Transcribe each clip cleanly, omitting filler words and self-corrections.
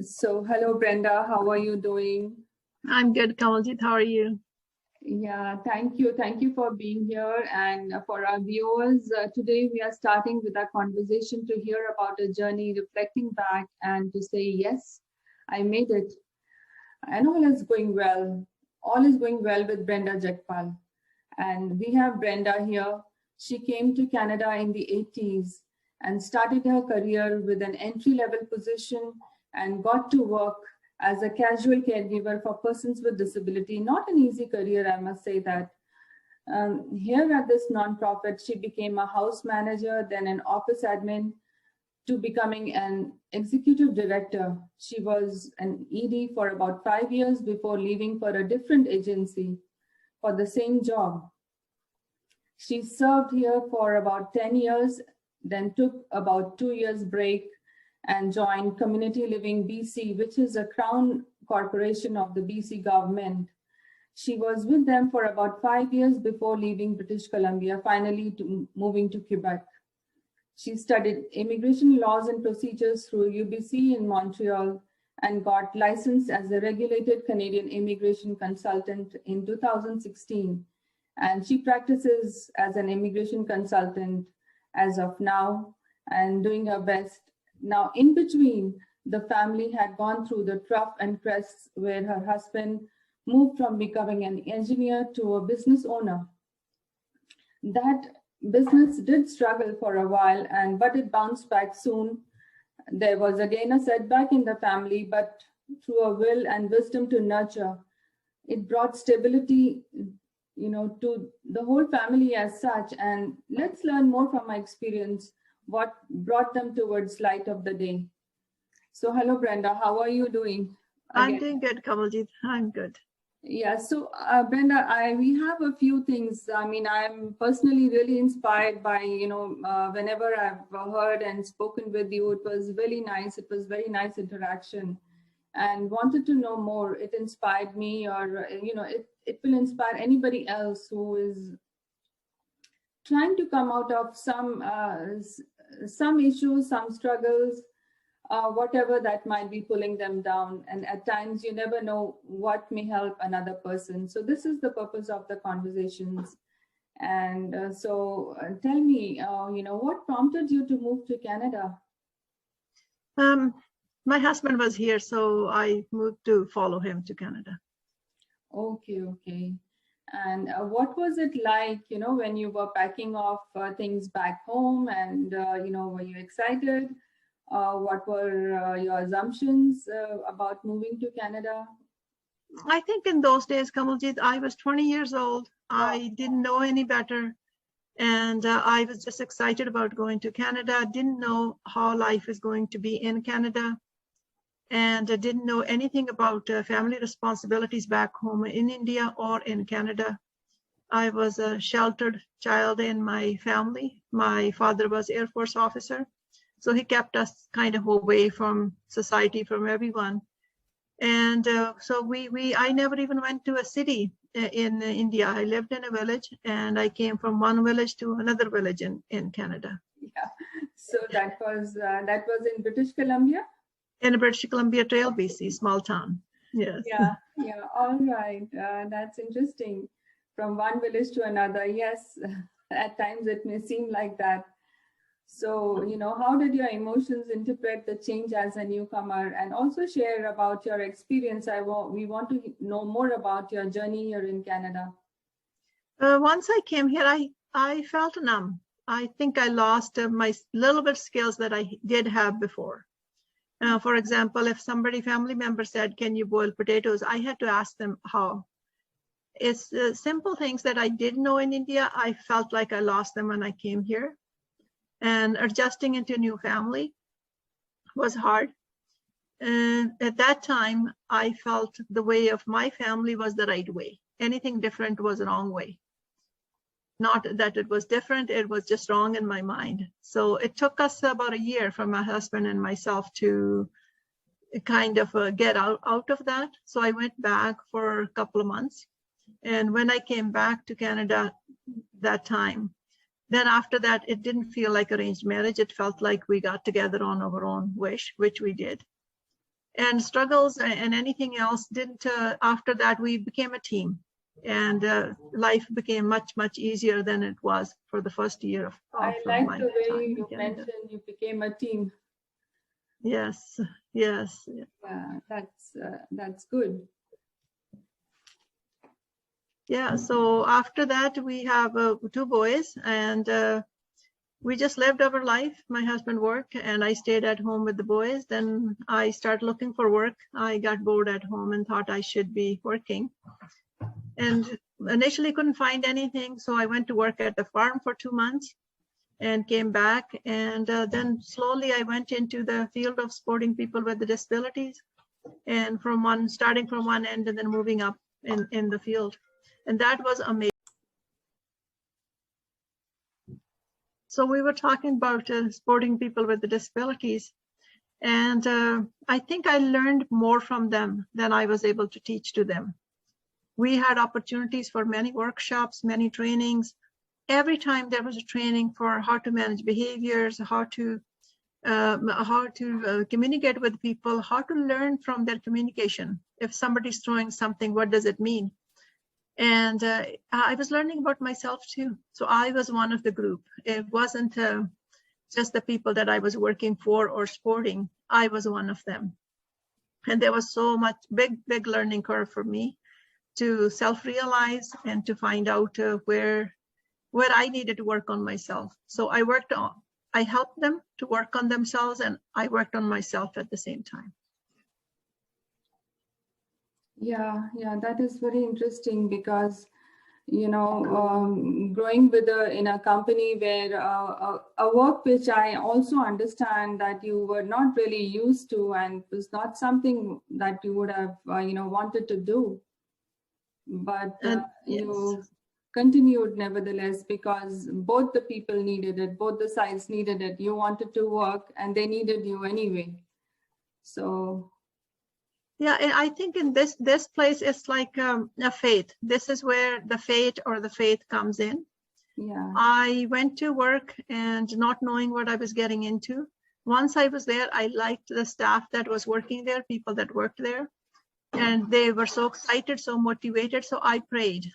So, hello, Brenda. How are you doing? I'm good, Kamaljit. How are you? Yeah, thank you. Thank you for being here. And for our viewers, today we are starting with our conversation to hear about a journey, reflecting back, and to say, yes, I made it. And all is going well. All is going well with Brenda Jagpal. And we have Brenda here. She came to Canada in the 80s and started her career with an entry level position and got to work as a casual caregiver for persons with disability. Not an easy career, I must say that. Here at this nonprofit, she became a house manager, then an office admin, to becoming an executive director. She was an ED for about 5 years before leaving for a different agency for the same job. She served here for about 10 years, then took about 2 years break and joined Community Living BC, which is a crown corporation of the BC government. She was with them for about 5 years before leaving British Columbia, finally moving to Quebec. She studied immigration laws and procedures through UBC in Montreal and got licensed as a regulated Canadian immigration consultant in 2016. And she practices as an immigration consultant as of now and doing her best. Now, in between, the family had gone through the trough and crests where her husband moved from becoming an engineer to a business owner. That business did struggle for a while, but it bounced back soon. There was again a setback in the family, but through a will and wisdom to nurture, it brought stability, to the whole family as such. And let's learn more from my experience, what brought them towards light of the day. So, hello, Brenda. How are you doing? I'm doing good, Kamaljit. I'm good. Yeah, so Brenda, we have a few things. I mean, I'm personally really inspired by, whenever I've heard and spoken with you, it was really nice. It was very nice interaction and wanted to know more. It inspired me, or, it will inspire anybody else who is trying to come out of some issues, some struggles, whatever that might be pulling them down. And at times you never know what may help another person. So this is the purpose of the conversations. And tell me, what prompted you to move to Canada? My husband was here, so I moved to follow him to Canada. Okay. And what was it like, when you were packing off things back home, and, were you excited? What were your assumptions about moving to Canada? I think in those days, Kamaljit, I was 20 years old. Wow. I didn't know any better. And I was just excited about going to Canada. Didn't know how life is going to be in Canada. And I didn't know anything about family responsibilities back home in India or in Canada. I was a sheltered child in my family. My father was Air Force officer. So he kept us kind of away from society, from everyone. And I never even went to a city in India. I lived in a village, and I came from one village to another village in Canada. Yeah. So that was in British Columbia? In British Columbia Trail, BC, small town. Yes. Yeah. All right. That's interesting. From one village to another. Yes. At times it may seem like that. So, how did your emotions interpret the change as a newcomer, and also share about your experience? We want to know more about your journey here in Canada. Once I came here, I felt numb. I think I lost my little bit skills that I did have before. For example, if family member said, "Can you boil potatoes?" I had to ask them how. It's simple things that I didn't know in India. I felt like I lost them when I came here. And adjusting into a new family was hard. And at that time, I felt the way of my family was the right way. Anything different was the wrong way. Not that it was different, it was just wrong in my mind. So it took us about a year for my husband and myself to kind of get out of that. So I went back for a couple of months. And when I came back to Canada that time, then after that, it didn't feel like arranged marriage. It felt like we got together on our own wish, which we did. And struggles and anything else didn't, after that, we became a team. And life became much easier than it was for the first year of I like my the way time in you Canada. mentioned you became a team. Yes. Yeah, that's good. Yeah, so after that, we have 2 boys, and we just lived our life. My husband worked, and I stayed at home with the boys. Then I started looking for work. I got bored at home and thought I should be working. And initially couldn't find anything, so I went to work at the farm for 2 months and came back. And then slowly I went into the field of supporting people with the disabilities, and starting from one end and then moving up in the field. And that was amazing. So we were talking about supporting people with the disabilities. And I think I learned more from them than I was able to teach to them. We had opportunities for many workshops, many trainings. Every time there was a training for how to manage behaviors, how to communicate with people, how to learn from their communication. If somebody's throwing something, what does it mean? And I was learning about myself too. So I was one of the group. It wasn't just the people that I was working for or supporting. I was one of them. And there was so much big learning curve for me to self-realize and to find out where I needed to work on myself. So I helped them to work on themselves, and I worked on myself at the same time. Yeah, that is very interesting because, growing in a company where a work which I also understand that you were not really used to and was not something that you would have, wanted to do. But Yes. you continued nevertheless because both the people needed it, both the sides needed it. You wanted to work and they needed you anyway. So yeah, and I think in this place, it's like a faith. This is where the fate or the faith comes in. yeah, I went to work and not knowing what I was getting into. Once I was there, I liked the staff that was working there, people that worked there. And they were so excited, so motivated. So I prayed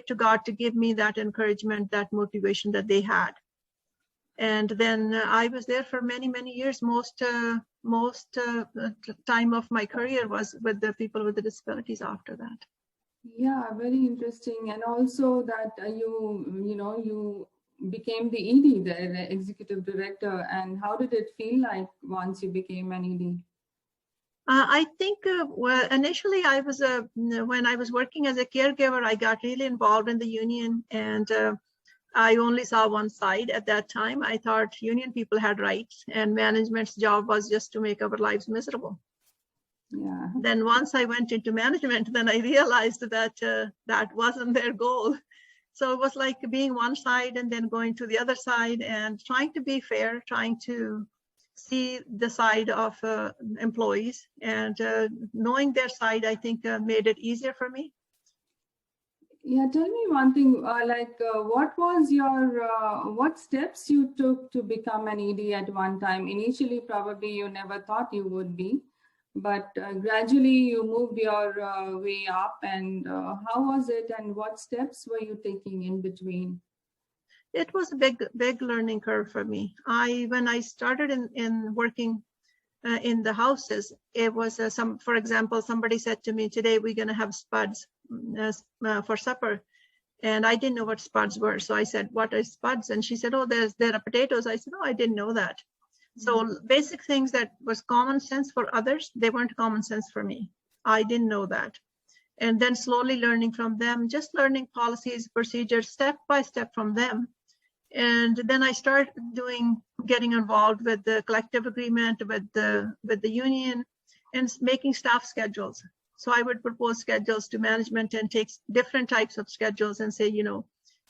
to God to give me that encouragement, that motivation that they had. And then I was there for many years. Most time of my career was with the people with the disabilities after that. yeah, very interesting. And also that you became the ED, the executive director. And how did it feel like once you became an ED? I think, well, initially I was, when I was working as a caregiver, I got really involved in the union, and I only saw one side at that time. I thought union people had rights and management's job was just to make our lives miserable. Yeah. Then once I went into management, then I realized that that wasn't their goal. So it was like being one side and then going to the other side and trying to be fair, trying to see the side of employees, and knowing their side, I think made it easier for me. Yeah, tell me one thing, what was what steps you took to become an ED at one time? Initially, probably you never thought you would be, but gradually you moved your way up, and how was it, and what steps were you taking in between? It was a big learning curve for me. When I started in working in the houses, it was for example, somebody said to me, today we're going to have spuds for supper. And I didn't know what spuds were. So I said, what are spuds? And she said, oh, there are potatoes. I said, oh, I didn't know that. So basic things that was common sense for others, they weren't common sense for me. I didn't know that. And then slowly learning from them, just learning policies, procedures, step by step from them. And then I started getting involved with the collective agreement, with the union, and making staff schedules. So I would propose schedules to management and take different types of schedules and say,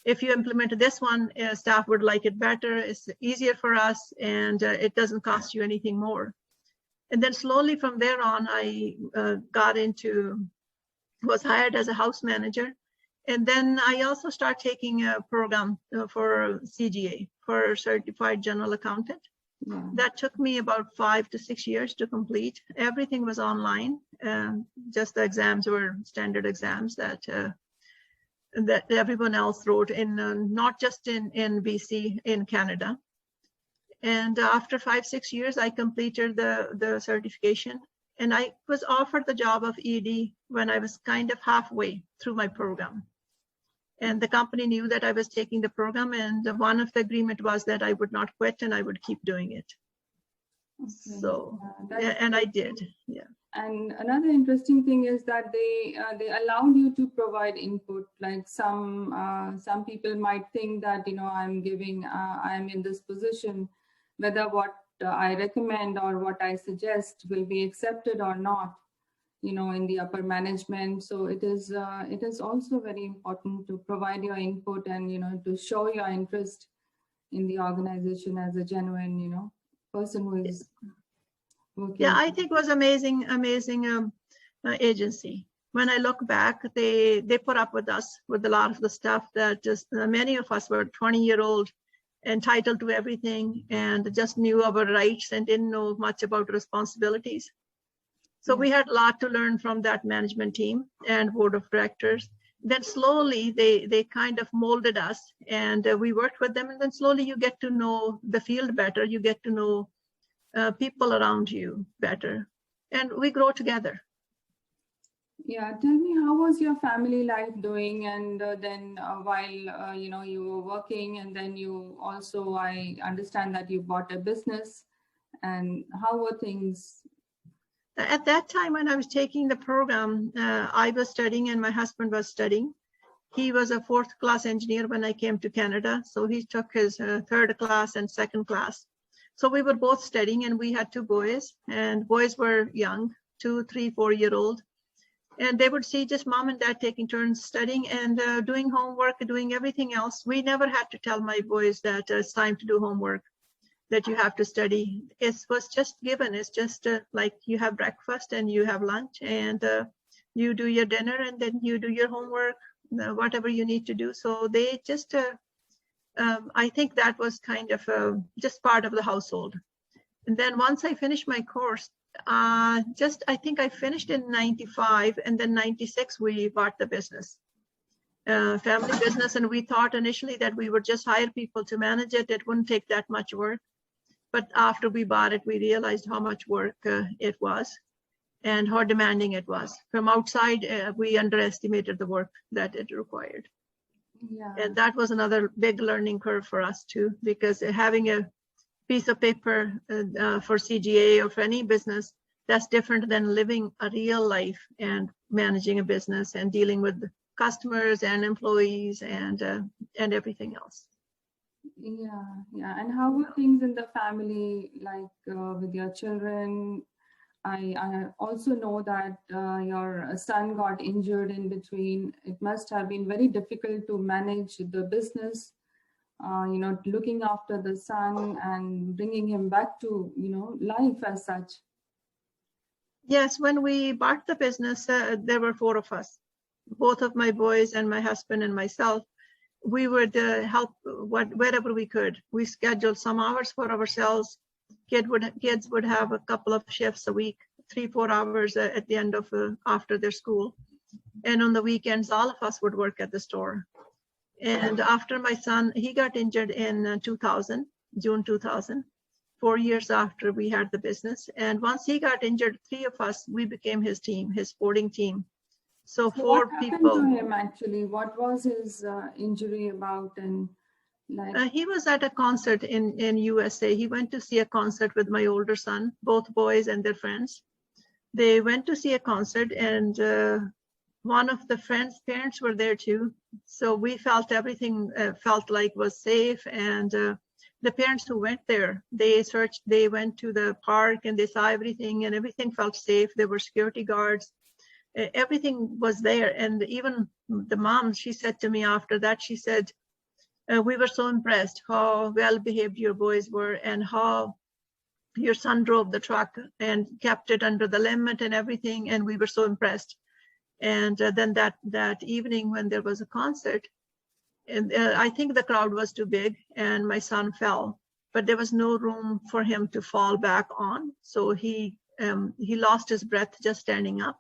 if you implemented this one, staff would like it better, it's easier for us, and it doesn't cost you anything more. And then slowly from there on, I was hired as a house manager. And then I also started taking a program for CGA, for Certified General Accountant. Yeah. That took me about 5 to 6 years to complete. Everything was online. Just the exams were standard exams that everyone else wrote in, not just in BC, in Canada. And after 5, 6 years, I completed the certification, and I was offered the job of ED when I was kind of halfway through my program. And the company knew that I was taking the program, and one of the agreement was that I would not quit and I would keep doing it. Okay. So, Yeah, and I did, yeah. And another interesting thing is that they allowed you to provide input. Like some people might think that, you know, I'm in this position, whether what I recommend or what I suggest will be accepted or not, you know, in the upper management. So it is also very important to provide your input and, you know, to show your interest in the organization as a genuine, you know, person who is working. Yeah, I think it was amazing agency. When I look back, they put up with us with a lot of the stuff that just many of us were 20-year-old, entitled to everything, and just knew our rights and didn't know much about responsibilities. So we had a lot to learn from that management team and board of directors. Then slowly they kind of molded us, and we worked with them. And then slowly you get to know the field better. You get to know people around you better, and we grow together. Yeah, tell me, how was your family life doing? And then while you know, you were working, and then you also, I understand that you bought a business, and how were things? At that time when I was taking the program, I was studying and my husband was studying. He was a 4th class engineer when I came to Canada, so he took his 3rd class and 2nd class. So we were both studying, and we had 2 boys, and boys were young, 2, 3, 4-year-old. And they would see just mom and dad taking turns studying and doing homework, doing everything else. We never had to tell my boys that it's time to do homework, that you have to study. It was just given. It's just like you have breakfast and you have lunch, and you do your dinner, and then you do your homework, whatever you need to do. So they just, I think that was kind of just part of the household. And then once I finished my course, I think I finished in 95, and then 96 we bought the business, family business. And we thought initially that we would just hire people to manage it. It wouldn't take that much work. But after we bought it, we realized how much work it was and how demanding it was. From outside, we underestimated the work that it required. Yeah. And that was another big learning curve for us too, because having a piece of paper for CGA or for any business, that's different than living a real life and managing a business and dealing with customers and employees and everything else. Yeah. And how were things in the family, like with your children? I also know that your son got injured in between. It must have been very difficult to manage the business, you know, looking after the son and bringing him back to, you know, life as such. Yes, when we bought the business, there were 4 of us, both of my boys and my husband and myself. We would help wherever we could. We scheduled some hours for ourselves. Kids would have a couple of shifts a week, 3-4 hours at the end of after their school. And on the weekends, all of us would work at the store. And after my son, he got injured in 2000, June 2000, 4 years after we had the business. And once he got injured, 3 of us, we became his team, his sporting team. So 4 what happened people. to him actually? What was his injury about? And like he was at a concert in USA. He went to see a concert with my older son, both boys and their friends. They went to see a concert, and one of the friends' parents were there too. So we felt everything felt like was safe. And the parents who went there, they went to the park and they saw everything, and everything felt safe. There were security guards. Everything was there. And even the mom, she said to me after that, she said, we were so impressed how well behaved your boys were, and how your son drove the truck and kept it under the limit and everything. And we were so impressed. And then that evening when there was a concert, and I think the crowd was too big and my son fell. but there was no room for him to fall back on. So he lost his breath just standing up.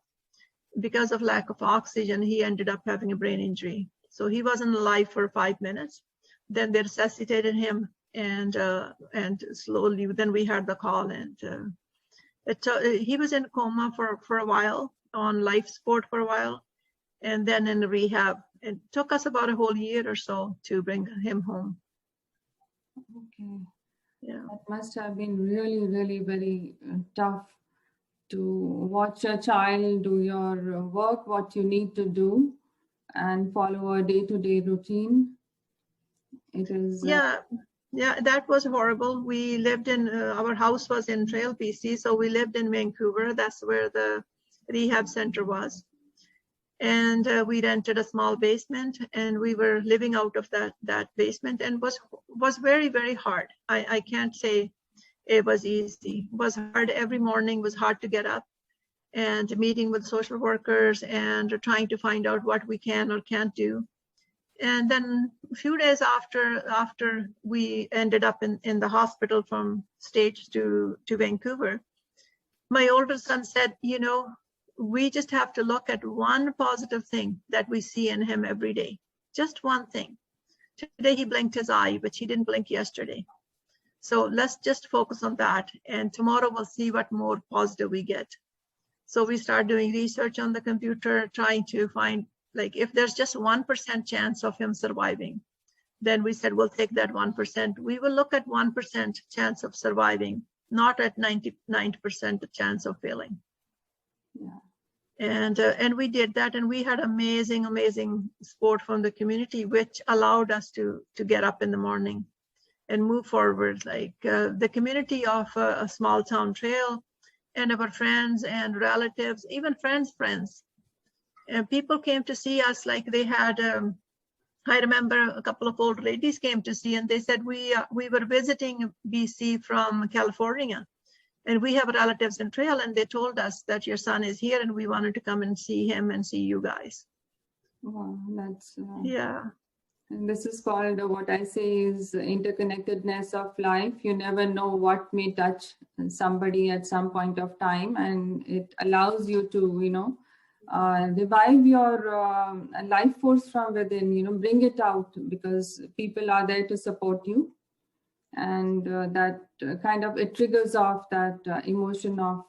Because of lack of oxygen, he ended up having a brain injury. So he wasn't alive for 5 minutes. Then they resuscitated him, and slowly, then we had the call, and he was in coma for a while, on life support for a while, and then in rehab. It took us about a whole year or so to bring him home. Okay. Yeah. That must have been really, really very tough to watch your child do your work, what you need to do, and follow a day-to-day routine. It is. Yeah, that was horrible. We lived in, our house was in Trail, BC, so we lived in Vancouver. That's where the rehab center was. And we rented a small basement, and we were living out of that basement, and was very, very hard. I can't say it was easy. It was hard. Every morning was hard to get up, and meeting with social workers and trying to find out what we can or can't do. And then a few days after we ended up in the hospital from States to Vancouver, my older son said, we just have to look at one positive thing that we see in him every day. Just one thing. Today he blinked his eye, but he didn't blink yesterday. So let's just focus on that. And tomorrow we'll see what more positive we get. So we start doing research on the computer, trying to find, like, if there's just 1% chance of him surviving, then we said, we'll take that 1%. We will look at 1% chance of surviving, not at 99% chance of failing. Yeah. And we did that, and we had amazing support from the community, which allowed us to get up in the morning and move forward. Like the community of a small town Trail, and our friends and relatives, even friends, and people came to see us. Like they had, I remember a couple of old ladies came to see, and they said, we were visiting BC from California, and we have relatives in Trail, and they told us that your son is here, and we wanted to come and see him and see you guys. Wow, that's yeah. And this is called what I say is interconnectedness of life. You never know what may touch somebody at some point of time, and it allows you to, revive your life force from within. Bring it out, because people are there to support you. And that kind of, it triggers off that emotion of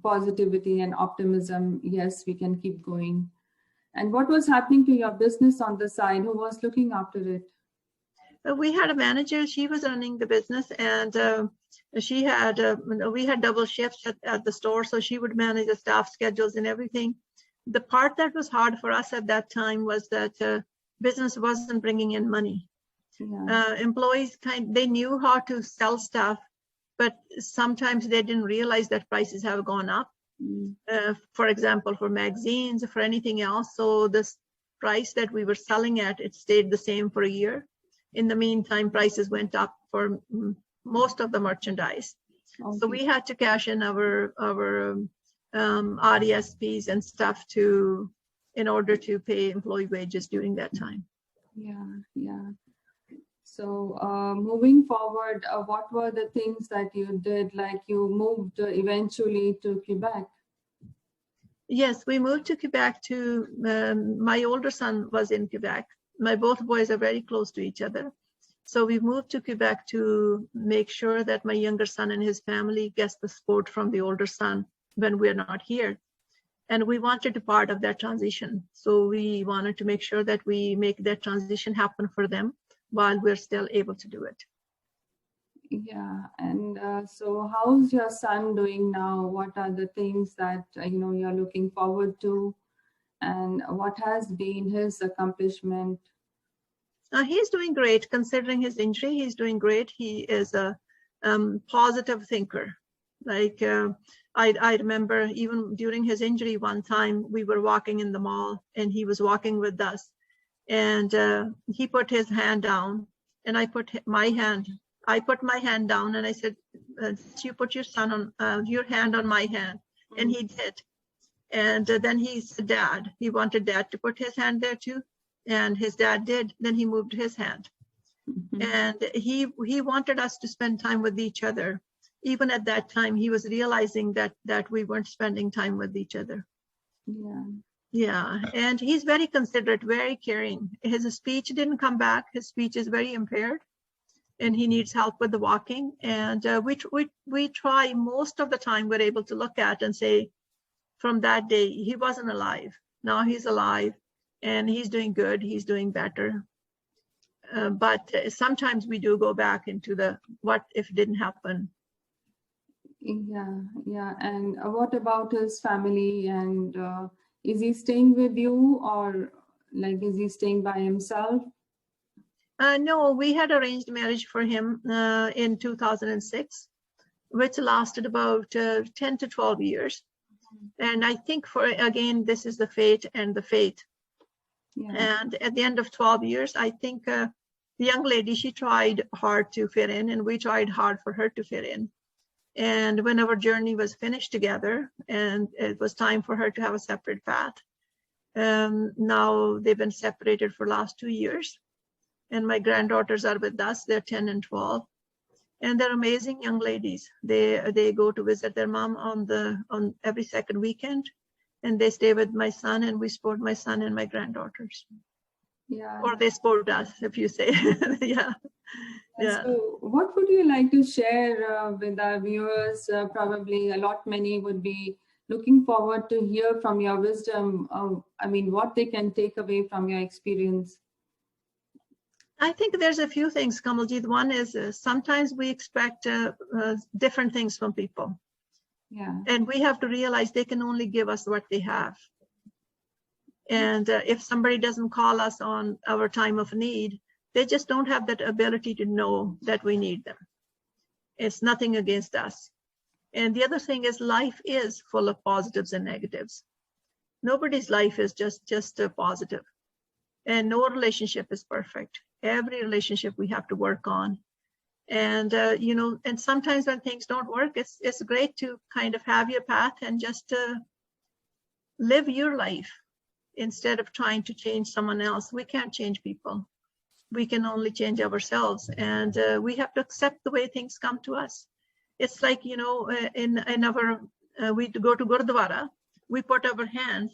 positivity and optimism. Yes, we can keep going. And what was happening to your business on the side? Who was looking after it? We had a manager. She was running the business, and she had we had double shifts at the store, so she would manage the staff schedules and everything. The part that was hard for us at that time was that business wasn't bringing in money. Yeah. Employees they knew how to sell stuff, but sometimes they didn't realize that prices have gone up. For example, for magazines, for anything else. So this price that we were selling at, it stayed the same for a year. In the meantime, prices went up for most of the merchandise. Okay. So we had to cash in our RESPs and stuff in order to pay employee wages during that time. Yeah. So moving forward, what were the things that you did? Like you moved eventually to Quebec. Yes, we moved to Quebec my older son was in Quebec. My both boys are very close to each other. So we moved to Quebec to make sure that my younger son and his family gets the support from the older son when we're not here. And we wanted to be part of that transition. So we wanted to make sure that we make that transition happen for them while we're still able to do it. Yeah, and so how's your son doing now? What are the things that you're looking forward to, and what has been his accomplishment? He's doing great considering his injury. He's doing great. He is a positive thinker. Like I remember even during his injury, one time we were walking in the mall, and he was walking with us, and he put his hand down, and I put my hand down, and I said, you put your hand on my hand. And he did. And then he said, he wanted dad to put his hand there too. And his dad did. Then he moved his hand. And he wanted us to spend time with each other. Even at that time, he was realizing that we weren't spending time with each other. Yeah. Yeah, and he's very considerate, very caring. His speech didn't come back. His speech is very impaired, and he needs help with the walking. And we try most of the time. We're able to look at and say, from that day, he wasn't alive. Now he's alive, and he's doing good. He's doing better. But sometimes we do go back into the what if didn't happen. Yeah, yeah. And what about his family? And is he staying with you, or like is he staying by himself? No, we had arranged marriage for him in 2006, which lasted about 10 to 12 years. And I think again, this is the fate and the fate. Yeah. And at the end of 12 years, I think the young lady, she tried hard to fit in, and we tried hard for her to fit in. And when our journey was finished together and it was time for her to have a separate path, now they've been separated for the last 2 years. And my granddaughters are with us. They're 10 and 12. And they're amazing young ladies. They go to visit their mom on every second weekend. And they stay with my son, and we support my son and my granddaughters. Yeah. Or they support us, if you say. Yeah. Yeah. So what would you like to share with our viewers? Probably many would be looking forward to hear from your wisdom. I mean, what they can take away from your experience. I think there's a few things, Kamaljeet. One is sometimes we expect different things from people. Yeah. And we have to realize they can only give us what they have. And if somebody doesn't call us on our time of need, they just don't have that ability to know that we need them. It's nothing against us. And the other thing is life is full of positives and negatives. Nobody's life is just a positive. And no relationship is perfect. Every relationship we have to work on. And, and sometimes when things don't work, it's great to kind of have your path and just live your life instead of trying to change someone else. We can't change people. We can only change ourselves. And we have to accept the way things come to us. It's like, in our, we go to Gurdwara, we put our hands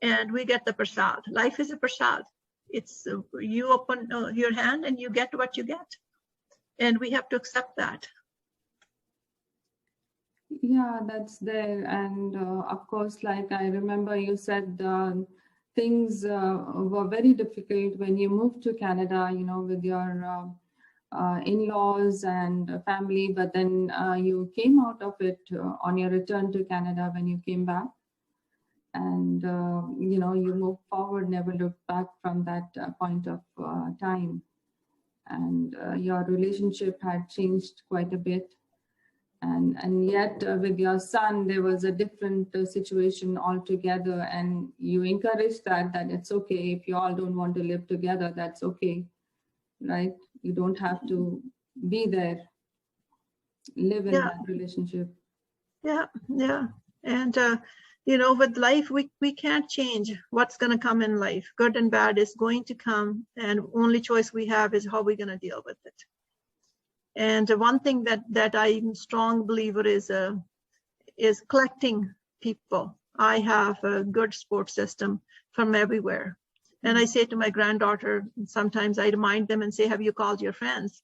and we get the prasad. Life is a prasad. It's you open your hand and you get what you get. And we have to accept that. Yeah, that's there. And of course, like I remember you said things were very difficult when you moved to Canada, with your in-laws and family, but then you came out of it on your return to Canada when you came back. And, you moved forward, never looked back from that point of time. And your relationship had changed quite a bit. And yet with your son, there was a different situation altogether. And you encouraged that it's okay. If you all don't want to live together, that's okay, right? You don't have to be there, live in that relationship. Yeah. And, with life, we can't change what's going to come in life. Good and bad is going to come. And only choice we have is how we're going to deal with it. And one thing that I'm a strong believer is collecting people. I have a good support system from everywhere. And I say to my granddaughter, sometimes I remind them and say, have you called your friends?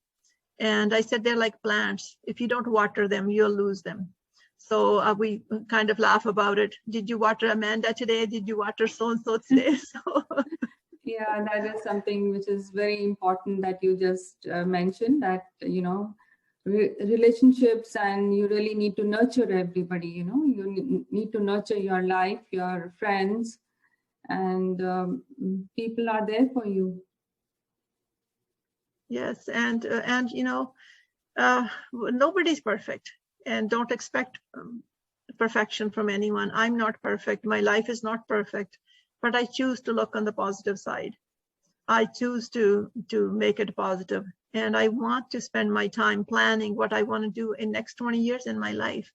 And I said, they're like plants. If you don't water them, you'll lose them. So we kind of laugh about it. Did you water Amanda today? Did you water so-and-so today? So yeah, that is something which is very important that you just mentioned, that, relationships, and you really need to nurture everybody, you need to nurture your life, your friends, and people are there for you. Yes, and nobody's perfect, and don't expect perfection from anyone. I'm not perfect. My life is not perfect, but I choose to look on the positive side. I choose to make it positive, and I want to spend my time planning what I want to do in next 20 years in my life.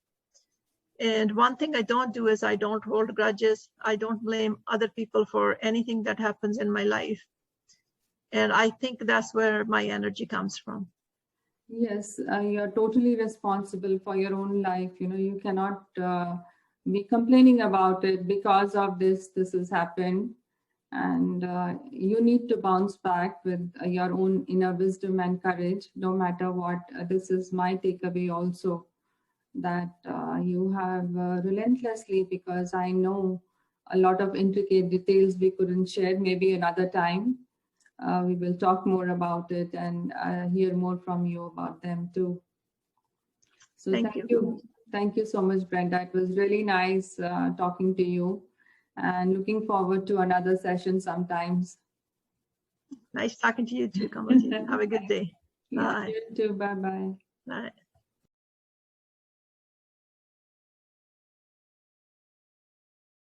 And one thing I don't do is I don't hold grudges. I don't blame other people for anything that happens in my life. And I think that's where my energy comes from. Yes, you're totally responsible for your own life. You know, you cannot be complaining about it because of this has happened. And you need to bounce back with your own inner wisdom and courage, no matter what. This is my takeaway also, that you have relentlessly, because I know a lot of intricate details we couldn't share, maybe another time. We will talk more about it and hear more from you about them too. So Thank you. Thank you so much, Brenda. It was really nice talking to you, and looking forward to another session sometimes. Nice talking to you too, Kamalji. Have a good day. Yeah, Bye. you too. Bye-bye. Bye.